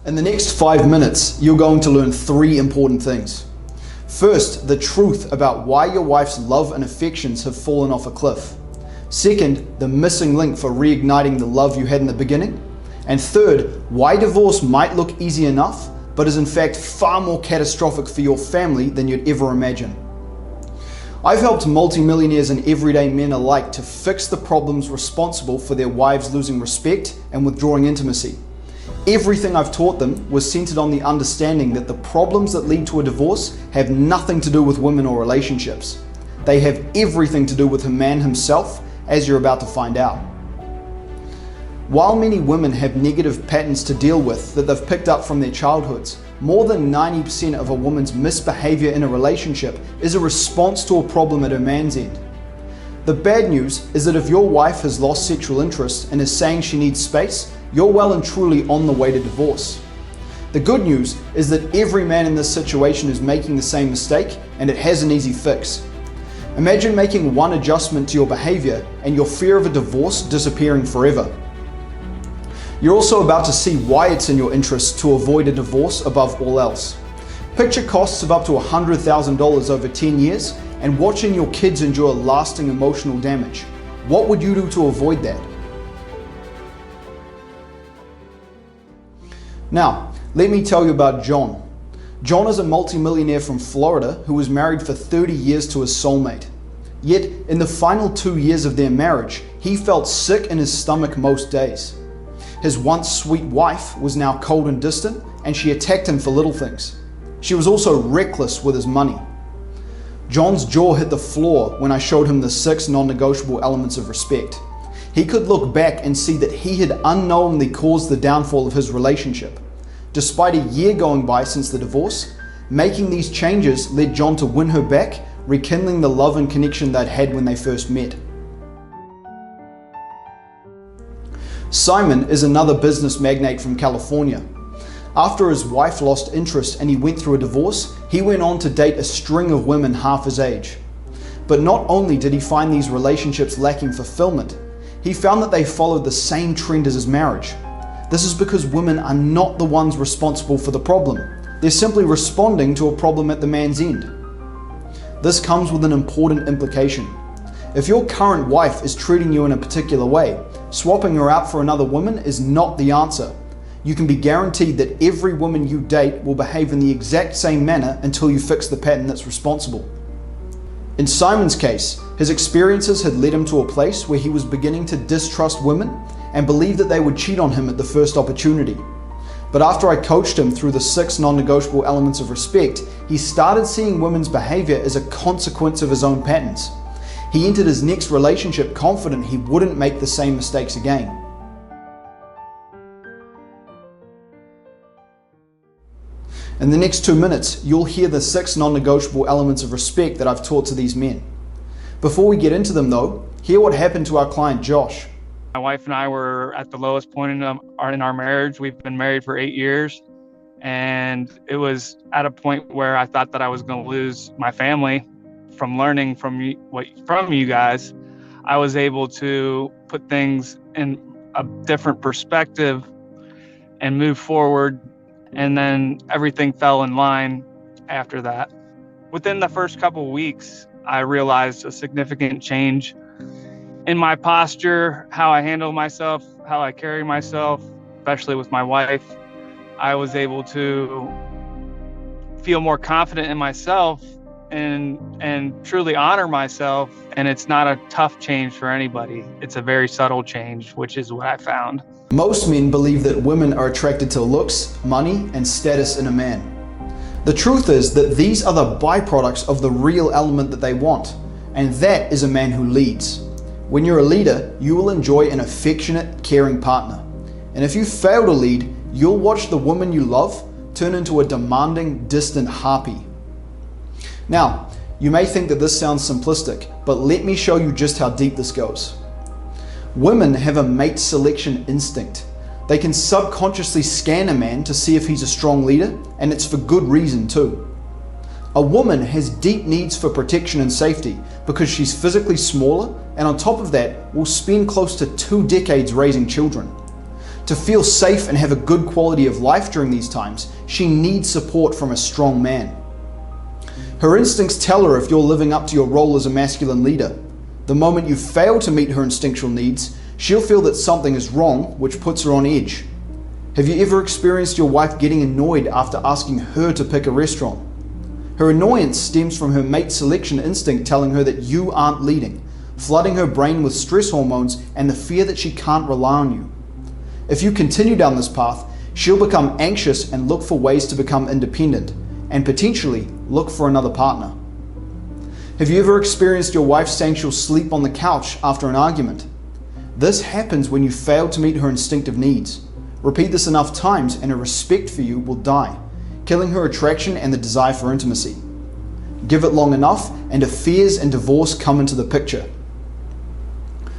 In the next 5 minutes, you're going to learn 3 important things. First, the truth about why your wife's love and affections have fallen off a cliff. Second, the missing link for reigniting the love you had in the beginning. And third, why divorce might look easy enough, but is in fact far more catastrophic for your family than you'd ever imagine. I've helped multimillionaires and everyday men alike to fix the problems responsible for their wives losing respect and withdrawing intimacy. Everything I've taught them was centered on the understanding that the problems that lead to a divorce have nothing to do with women or relationships. They have everything to do with the man himself, as you're about to find out. While many women have negative patterns to deal with that they've picked up from their childhoods, more than 90% of a woman's misbehavior in a relationship is a response to a problem at her man's end. The bad news is that if your wife has lost sexual interest and is saying she needs space, you're well and truly on the way to divorce. The good news is that every man in this situation is making the same mistake, and it has an easy fix. Imagine making one adjustment to your behavior and your fear of a divorce disappearing forever. You're also about to see why it's in your interest to avoid a divorce above all else. Picture costs of up to $100,000 over 10 years and watching your kids endure lasting emotional damage. What would you do to avoid that? Now, let me tell you about John. John is a multimillionaire from Florida who was married for 30 years to his soulmate. Yet, in the final 2 years of their marriage, he felt sick in his stomach most days. His once sweet wife was now cold and distant, and she attacked him for little things. She was also reckless with his money. John's jaw hit the floor when I showed him the 6 non-negotiable elements of respect. He could look back and see that he had unknowingly caused the downfall of his relationship. Despite a year going by since the divorce, making these changes led John to win her back, rekindling the love and connection they'd had when they first met. Simon is another business magnate from California. After his wife lost interest and he went through a divorce, he went on to date a string of women half his age. But not only did he find these relationships lacking fulfillment, he found that they followed the same trend as his marriage. This is because women are not the ones responsible for the problem. They're simply responding to a problem at the man's end. This comes with an important implication. If your current wife is treating you in a particular way, swapping her out for another woman is not the answer. You can be guaranteed that every woman you date will behave in the exact same manner until you fix the pattern that's responsible. In Simon's case, his experiences had led him to a place where he was beginning to distrust women and believe that they would cheat on him at the first opportunity. But after I coached him through the 6 non-negotiable elements of respect, he started seeing women's behavior as a consequence of his own patterns. He entered his next relationship confident he wouldn't make the same mistakes again. In the next 2 minutes, you'll hear the 6 non-negotiable elements of respect that I've taught to these men. Before we get into them though, hear what happened to our client Josh. My wife and I were at the lowest point in our marriage. We've been married for 8 years, and it was at a point where I thought that I was going to lose my family. From learning from you guys, I was able to put things in a different perspective and move forward, and then everything fell in line after that. Within the first couple of weeks, I realized a significant change in my posture, how I handle myself, how I carry myself, especially with my wife. I was able to feel more confident in myself and truly honor myself. And it's not a tough change for anybody. It's a very subtle change, which is what I found. Most men believe that women are attracted to looks, money, and status in a man. The truth is that these are the byproducts of the real element that they want, and that is a man who leads. When you're a leader, you will enjoy an affectionate, caring partner. And if you fail to lead, you'll watch the woman you love turn into a demanding, distant harpy. Now, you may think that this sounds simplistic, but let me show you just how deep this goes. Women have a mate selection instinct. They can subconsciously scan a man to see if he's a strong leader, and it's for good reason too. A woman has deep needs for protection and safety because she's physically smaller, and on top of that, will spend close to 2 decades raising children. To feel safe and have a good quality of life during these times, she needs support from a strong man. Her instincts tell her if you're living up to your role as a masculine leader. The moment you fail to meet her instinctual needs, she'll feel that something is wrong, which puts her on edge. Have you ever experienced your wife getting annoyed after asking her to pick a restaurant? Her annoyance stems from her mate selection instinct telling her that you aren't leading, flooding her brain with stress hormones and the fear that she can't rely on you. If you continue down this path, she'll become anxious and look for ways to become independent, and potentially look for another partner. Have you ever experienced your wife saying she'll sleep on the couch after an argument? This happens when you fail to meet her instinctive needs. Repeat this enough times and her respect for you will die, killing her attraction and the desire for intimacy. Give it long enough and affairs and divorce come into the picture.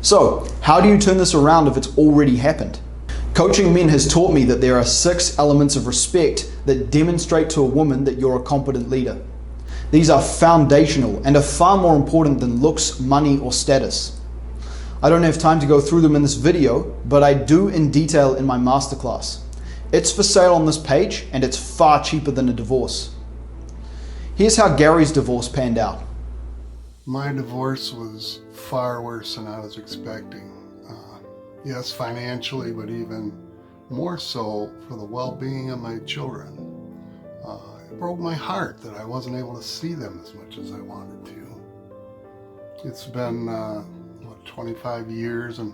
So, how do you turn this around if it's already happened? Coaching men has taught me that there are 6 elements of respect that demonstrate to a woman that you're a competent leader. These are foundational and are far more important than looks, money, or status. I don't have time to go through them in this video, but I do in detail in my masterclass. It's for sale on this page and it's far cheaper than a divorce. Here's how Gary's divorce panned out. My divorce was far worse than I was expecting. Yes, financially, but even more so for the well-being of my children. It broke my heart that I wasn't able to see them as much as I wanted to. It's been 25 years and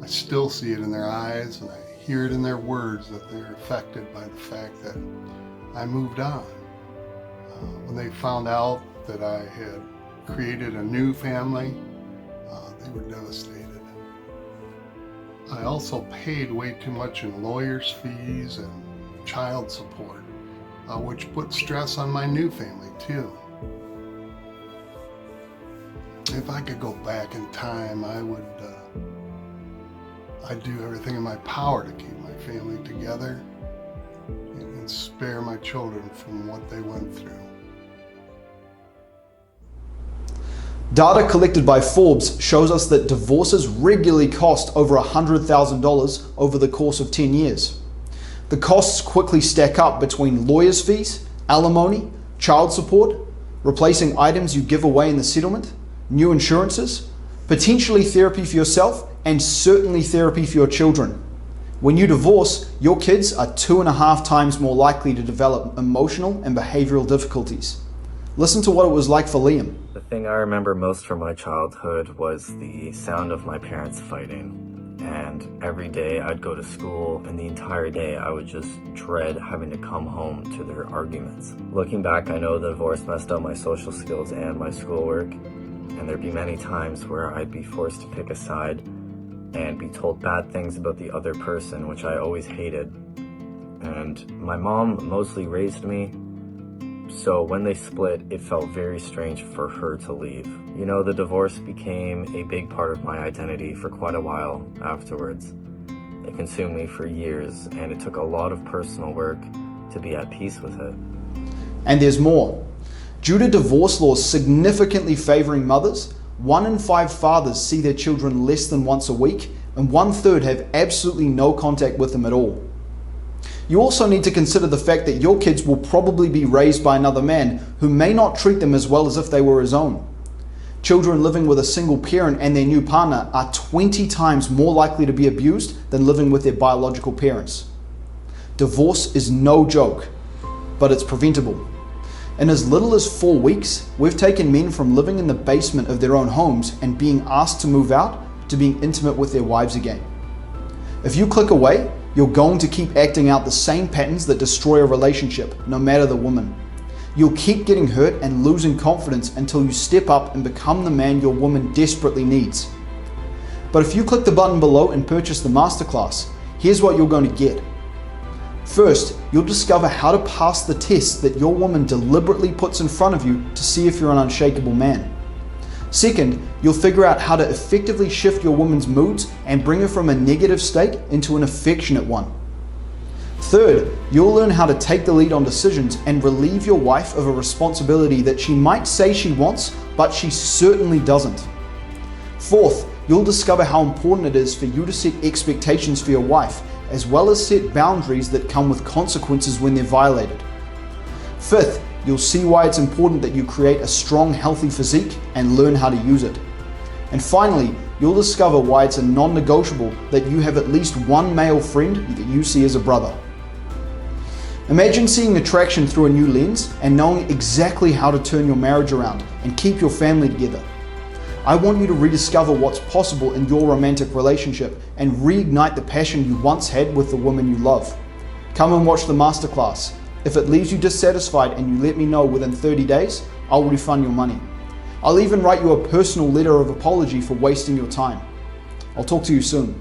I still see it in their eyes and I hear it in their words that they're affected by the fact that I moved on. When they found out that I had created a new family, they were devastated. I also paid way too much in lawyers' fees and child support, which put stress on my new family too. If I could go back in time, I'd do everything in my power to keep my family together and spare my children from what they went through. Data collected by Forbes shows us that divorces regularly cost over $100,000 over the course of 10 years. The costs quickly stack up between lawyers' fees, alimony, child support, replacing items you give away in the settlement, new insurances, potentially therapy for yourself, and certainly therapy for your children. When you divorce, your kids are 2.5 times more likely to develop emotional and behavioral difficulties. Listen to what it was like for Liam. The thing I remember most from my childhood was the sound of my parents fighting. And every day I'd go to school and the entire day I would just dread having to come home to their arguments. Looking back, I know the divorce messed up my social skills and my schoolwork. And there'd be many times where I'd be forced to pick a side and be told bad things about the other person, which I always hated. And my mom mostly raised me. So when they split, it felt very strange for her to leave. You know, the divorce became a big part of my identity for quite a while afterwards. It consumed me for years, and it took a lot of personal work to be at peace with it. And there's more. Due to divorce laws significantly favoring mothers, 1 in 5 fathers see their children less than once a week, and 1/3 have absolutely no contact with them at all. You also need to consider the fact that your kids will probably be raised by another man who may not treat them as well as if they were his own. Children living with a single parent and their new partner are 20 times more likely to be abused than living with their biological parents. Divorce is no joke, but it's preventable. In as little as 4 weeks, we've taken men from living in the basement of their own homes and being asked to move out to being intimate with their wives again. If you click away, you're going to keep acting out the same patterns that destroy a relationship, no matter the woman. You'll keep getting hurt and losing confidence until you step up and become the man your woman desperately needs. But if you click the button below and purchase the masterclass, here's what you're going to get. First, you'll discover how to pass the test that your woman deliberately puts in front of you to see if you're an unshakable man. Second, you'll figure out how to effectively shift your woman's moods and bring her from a negative state into an affectionate one. Third, you'll learn how to take the lead on decisions and relieve your wife of a responsibility that she might say she wants, but she certainly doesn't. Fourth, you'll discover how important it is for you to set expectations for your wife, as well as set boundaries that come with consequences when they're violated. Fifth, you'll see why it's important that you create a strong, healthy physique and learn how to use it. And finally, you'll discover why it's a non-negotiable that you have at least one male friend that you see as a brother. Imagine seeing attraction through a new lens and knowing exactly how to turn your marriage around and keep your family together. I want you to rediscover what's possible in your romantic relationship and reignite the passion you once had with the woman you love. Come and watch the masterclass. If it leaves you dissatisfied and you let me know within 30 days, I'll refund your money. I'll even write you a personal letter of apology for wasting your time. I'll talk to you soon.